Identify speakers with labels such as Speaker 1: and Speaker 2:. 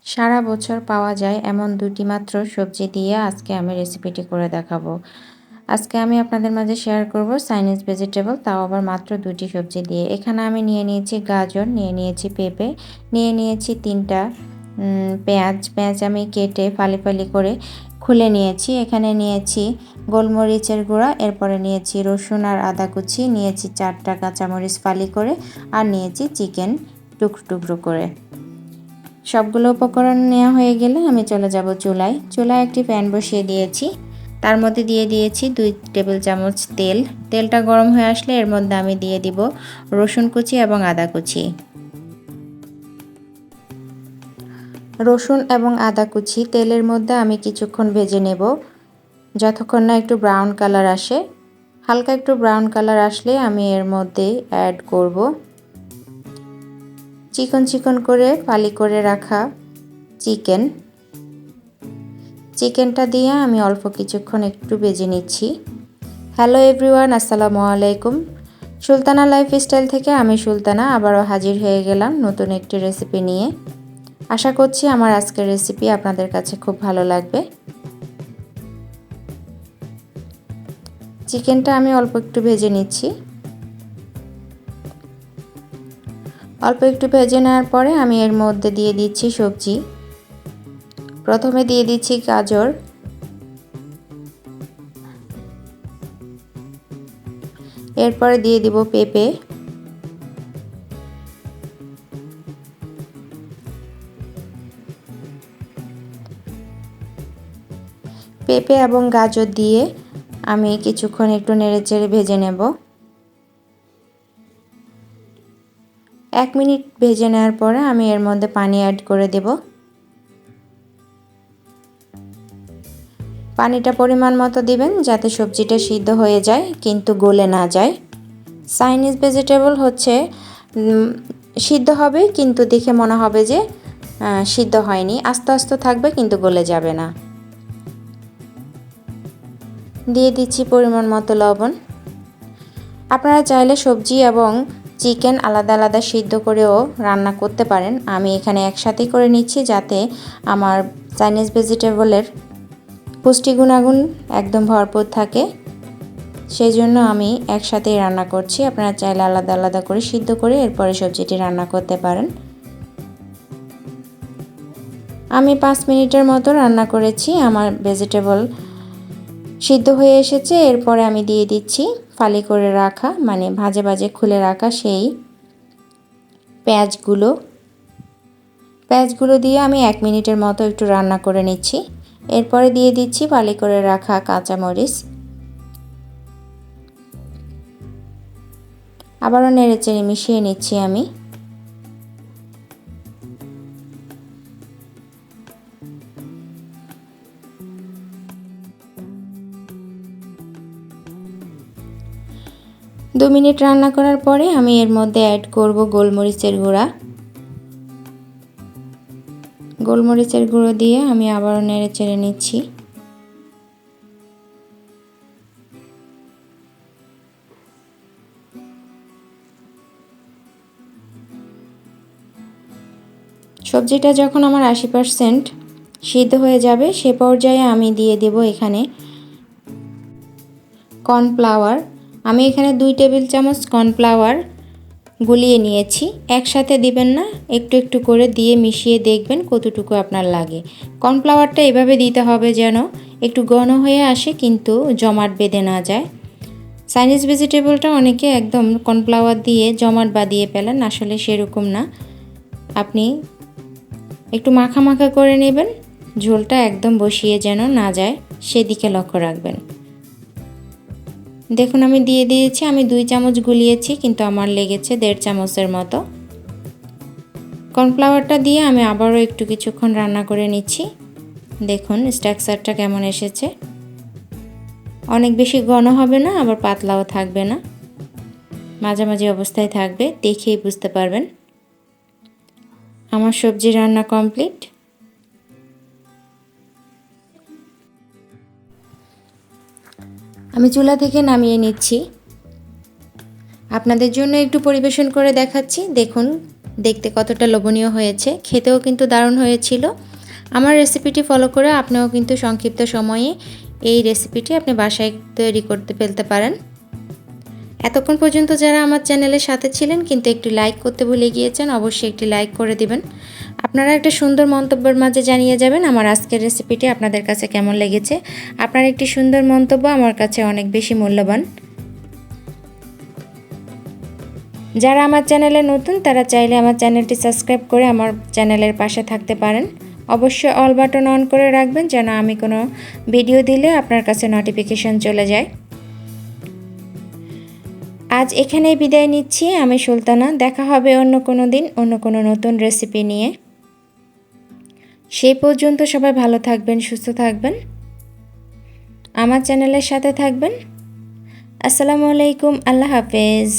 Speaker 1: সারা বছর পাওয়া যায় এমন দুটি মাত্র সবজি দিয়ে আজকে আমি রেসিপিটি করে দেখাবো। আজকে আমি আপনাদের মাঝে শেয়ার করব চাইনিজ ভেজিটেবল, তাও আবার মাত্র দুটি সবজি দিয়ে। এখানে আমি নিয়ে নিয়েছি গাজর, নিয়ে নিয়েছি পেঁপে, নিয়ে নিয়েছি 3টা পেঁয়াজ আমি কেটে ফালি ফালি করে খুলে নিয়েছি। এখানে নিয়েছি গোলমরিচের গুঁড়া, এরপরে নিয়েছি রসুন আর আদা কুচি, নিয়েছি 4টা কাঁচামরিচ ফালি করে, আর নিয়েছি চিকেন টুকরো টুকরো করে। সবগুলো উপকরণ নেওয়া হয়ে গেলে আমি চলে যাব চুলায়। একটি প্যান বসিয়ে দিয়েছি, তার মধ্যে দিয়ে দিয়েছি 2 টেবিল চামচ তেল। তেলটা গরম হয়ে আসলে এর মধ্যে আমি দিয়ে দিব রসুন কুচি এবং আদা কুচি। রসুন এবং আদা কুচি তেলের মধ্যে আমি কিছুক্ষণ ভেজে নেব, যতক্ষণ না একটু ব্রাউন কালার আসে। হালকা একটু ব্রাউন কালার আসলে আমি এর মধ্যে অ্যাড করব চিকন চিকন করে ফালি করে রাখা চিকেনটা দিয়ে আমি অল্প কিছুক্ষণ একটু ভেজে নিচ্ছি। হ্যালো এভরিওয়ান, আসসালামু আলাইকুম। সুলতানা লাইফস্টাইল থেকে আমি সুলতানা আবারও হাজির হয়ে গেলাম নতুন একটি রেসিপি নিয়ে। আশা করছি আমার আজকের রেসিপি আপনাদের কাছে খুব ভালো লাগবে। চিকেনটা আমি অল্প একটু ভেজে নিচ্ছি। অল্প একটু ভেজে নেওয়ার পরে আমি এর মধ্যে দিয়ে দিচ্ছি সবজি। প্রথমে দিয়ে দিচ্ছি গাজর, এরপরে দিয়ে দিব পেঁপে, এবং গাজর দিয়ে আমি কিছুক্ষণ একটু নেড়েচেড়ে ভেজে নেব। 1 মিনিট ভেজে নেওয়ার পরে আমি এর মধ্যে পানি অ্যাড করে দেব। পানিটা পরিমাণ মতো দিবেন যাতে সবজিটা সিদ্ধ হয়ে যায় কিন্তু গলে না যায়। চাইনিজ ভেজিটেবল হচ্ছে সিদ্ধ হবে কিন্তু দেখে মনে হবে যে সিদ্ধ হয়নি, আস্তে আস্তে থাকবে কিন্তু গলে যাবে না। দিয়ে দিচ্ছি পরিমাণ মতো লবণ। আপনারা চাইলে সবজি এবং চিকেন আলাদা আলাদা সিদ্ধ করেও রান্না করতে পারেন। আমি এখানে একসাথেই করে নিচ্ছি যাতে আমার চাইনিজ ভেজিটেবলের পুষ্টি গুণাগুণ একদম ভরপুর থাকে, সেই জন্য আমি একসাথেই রান্না করছি। আপনারা চাইলে আলাদা আলাদা করে সিদ্ধ করে এরপরে সবজিটি রান্না করতে পারেন। আমি 5 মিনিটের মতো রান্না করেছি, আমার ভেজিটেবল সিদ্ধ হয়ে এসেছে। এরপরে আমি দিয়ে দিচ্ছি ফালি করে রাখা, মানে ভাজে ভাজে খুলে রাখা সেই পেঁয়াজগুলো দিয়ে আমি 1 মিনিটের মতো একটু রান্না করে নিচ্ছি। এরপরে দিয়ে দিচ্ছি ফালি করে রাখা কাঁচামরিচ, আবারও নেড়েচেড়ে মিশিয়ে নিচ্ছি আমি। দু মিনিট রান্না করার পরে আমি এর মধ্যে অ্যাড করব গোলমরিচের গুঁড়ো দিয়ে আমি আবারও নেড়েচেড়ে নিচ্ছি। সবজিটা যখন আমার 80% সিদ্ধ হয়ে যাবে সে পর্যায়ে আমি দিয়ে দেব এখানে কর্নফ্লাওয়ার। আমি এখানে 2 টেবিল চামচ কর্নফ্লাওয়ার গুলিয়ে নিয়েছি। একসাথে দিবেন না, একটু একটু করে দিয়ে মিশিয়ে দেখবেন কতটুকু আপনার লাগে। কর্নফ্লাওয়ারটা এভাবে দিতে হবে যেন একটু ঘন হয়ে আসে কিন্তু জমাট বেঁধে না যায়। চাইনিজ ভেজিটেবলটা অনেকে একদম কর্নফ্লাওয়ার দিয়ে জমাট বাঁধিয়ে ফেলেন, আসলে সেরকম না। আপনি একটু মাখা মাখা করে নেবেন, ঝোলটা একদম বসিয়ে যেন না যায় সেদিকে লক্ষ্য রাখবেন। দেখুন আমি দিয়ে দিয়েছি, আমি 2 চামচ গুলিয়েছি কিন্তু আমার লেগেছে 1.5 চামচের মতো। কর্নফ্লাওয়ারটা দিয়ে আমি আবারও একটু কিছুক্ষণ রান্না করে নিচ্ছি। দেখুন স্ট্রাকচারটা কেমন এসেছে, অনেক বেশি ঘন হবে না আবার পাতলাও থাকবে না, মাঝামাঝি অবস্থায় থাকবে, দেখেই বুঝতে পারবেন। আমার সবজি রান্না কমপ্লিট। আমি চুলা থেকে নামিয়ে নিচ্ছি, আপনাদের জন্য একটু পরিবেশন করে দেখাচ্ছি। দেখুন দেখতে কতটা লোভনীয় হয়েছে, খেতেও কিন্তু দারুণ হয়েছিল। আমার রেসিপিটি ফলো করে আপনিও কিন্তু সংক্ষিপ্ত সময়ে এই রেসিপিটি আপনি বাসায় তৈরি করতে ফেলতে পারেন। এতক্ষণ পর্যন্ত যারা আমার চ্যানেলের সাথে ছিলেন কিন্তু একটু লাইক করতে ভুলে গিয়েছেন, অবশ্যই একটি লাইক করে দিবেন। আপনারা একটা সুন্দর মন্তব্যের মাঝে জানিয়ে যাবেন আমার আজকের রেসিপিটি আপনাদের কাছে কেমন লেগেছে। আপনার একটি সুন্দর মন্তব্য আমার কাছে অনেক বেশি মূল্যবান। যারা আমার চ্যানেলে নতুন তারা চাইলে আমার চ্যানেলটি সাবস্ক্রাইব করে আমার চ্যানেলের পাশে থাকতে পারেন। অবশ্যই অল বাটন অন করে রাখবেন যেন আমি কোনো ভিডিও দিলে আপনার কাছে নোটিফিকেশন চলে যায়। আজ এখানেই বিদায় নিচ্ছি। আমি সুলতানা। দেখা হবে অন্য কোনো দিন অন্য কোনো নতুন রেসিপি নিয়ে। সেই পর্যন্ত সবাই ভালো থাকবেন, সুস্থ থাকবেন, আমার চ্যানেলের সাথে থাকবেন। আসসালামু আলাইকুম, আল্লাহ হাফেজ।